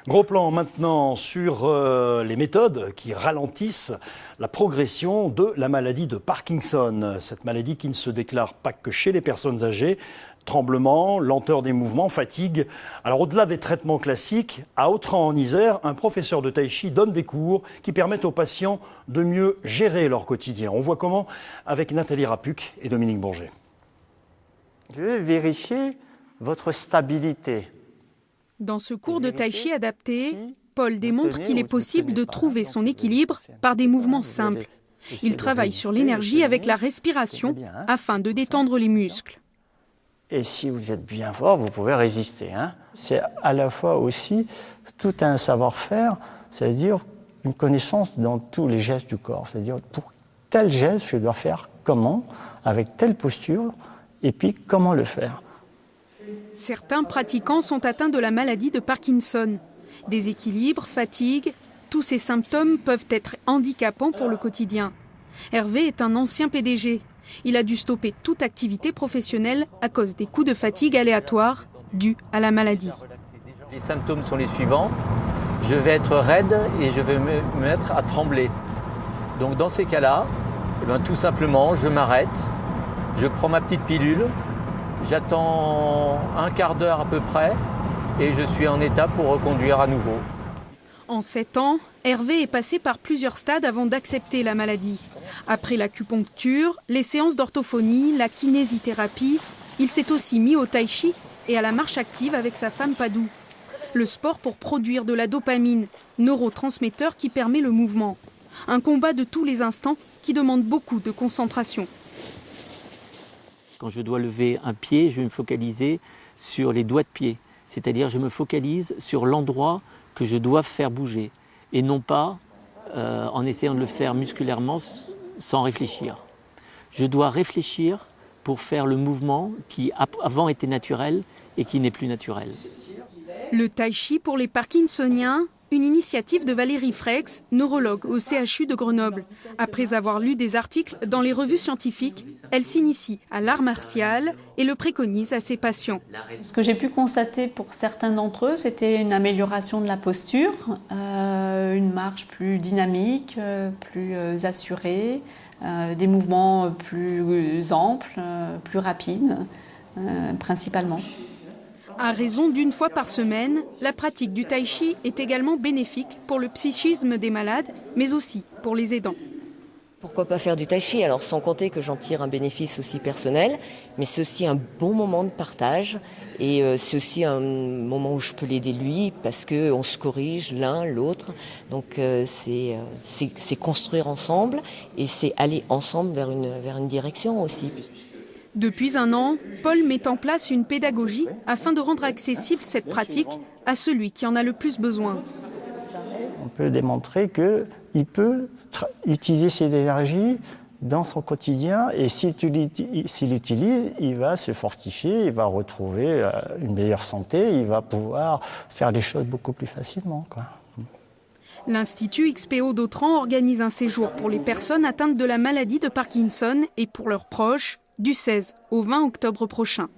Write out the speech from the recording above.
Gros plan maintenant sur les méthodes qui ralentissent la progression de la maladie de Parkinson. Cette maladie qui ne se déclare pas que chez les personnes âgées. Tremblements, lenteur des mouvements, fatigue. Alors au-delà des traitements classiques, à Autran en Isère, un professeur de tai chi donne des cours qui permettent aux patients de mieux gérer leur quotidien. On voit comment avec Nathalie Rapuc et Dominique Bourget. Je vais vérifier votre stabilité. Dans ce cours de tai chi adapté, Paul démontre qu'il est possible de trouver son équilibre par des mouvements simples. Il travaille sur l'énergie avec la respiration afin de détendre les muscles. Et si vous êtes bien fort, vous pouvez résister. C'est à la fois aussi tout un savoir-faire, c'est-à-dire une connaissance dans tous les gestes du corps. C'est-à-dire pour tel geste, je dois faire comment, avec telle posture, et puis comment le faire. Certains pratiquants sont atteints de la maladie de Parkinson. Déséquilibre, fatigue, tous ces symptômes peuvent être handicapants pour le quotidien. Hervé est un ancien PDG. Il a dû stopper toute activité professionnelle à cause des coups de fatigue aléatoires dus à la maladie. Les symptômes sont les suivants. Je vais être raide et je vais me mettre à trembler. Donc dans ces cas-là, tout simplement, je m'arrête, je prends ma petite pilule, j'attends un quart d'heure à peu près et je suis en état pour reconduire à nouveau. En 7 ans, Hervé est passé par plusieurs stades avant d'accepter la maladie. Après l'acupuncture, les séances d'orthophonie, la kinésithérapie, il s'est aussi mis au tai chi et à la marche active avec sa femme Padou. Le sport pour produire de la dopamine, neurotransmetteur qui permet le mouvement. Un combat de tous les instants qui demande beaucoup de concentration. Quand je dois lever un pied, je vais me focaliser sur les doigts de pied. C'est-à-dire je me focalise sur l'endroit que je dois faire bouger et non pas en essayant de le faire musculairement sans réfléchir. Je dois réfléchir pour faire le mouvement qui avant était naturel et qui n'est plus naturel. Le tai chi pour les Parkinsoniens, une initiative de Valérie Frex, neurologue au CHU de Grenoble. Après avoir lu des articles dans les revues scientifiques, elle s'initie à l'art martial et le préconise à ses patients. Ce que j'ai pu constater pour certains d'entre eux, c'était une amélioration de la posture, une marche plus dynamique, plus assurée, des mouvements plus amples, plus rapides, principalement. À raison d'une fois par semaine, la pratique du tai chi est également bénéfique pour le psychisme des malades, mais aussi pour les aidants. Pourquoi pas faire du tai chi? Alors sans compter que j'en tire un bénéfice aussi personnel, mais c'est aussi un bon moment de partage et c'est aussi un moment où je peux l'aider lui parce qu'on se corrige l'un l'autre. Donc c'est construire ensemble et c'est aller ensemble vers une direction aussi. Depuis 1 an, Paul met en place une pédagogie afin de rendre accessible cette pratique à celui qui en a le plus besoin. On peut démontrer qu'il peut utiliser cette énergie dans son quotidien et s'il l'utilise, il va se fortifier, il va retrouver une meilleure santé, il va pouvoir faire les choses beaucoup plus facilement, quoi. L'Institut XPO d'Autran organise un séjour pour les personnes atteintes de la maladie de Parkinson et pour leurs proches du 16 au 20 octobre prochain.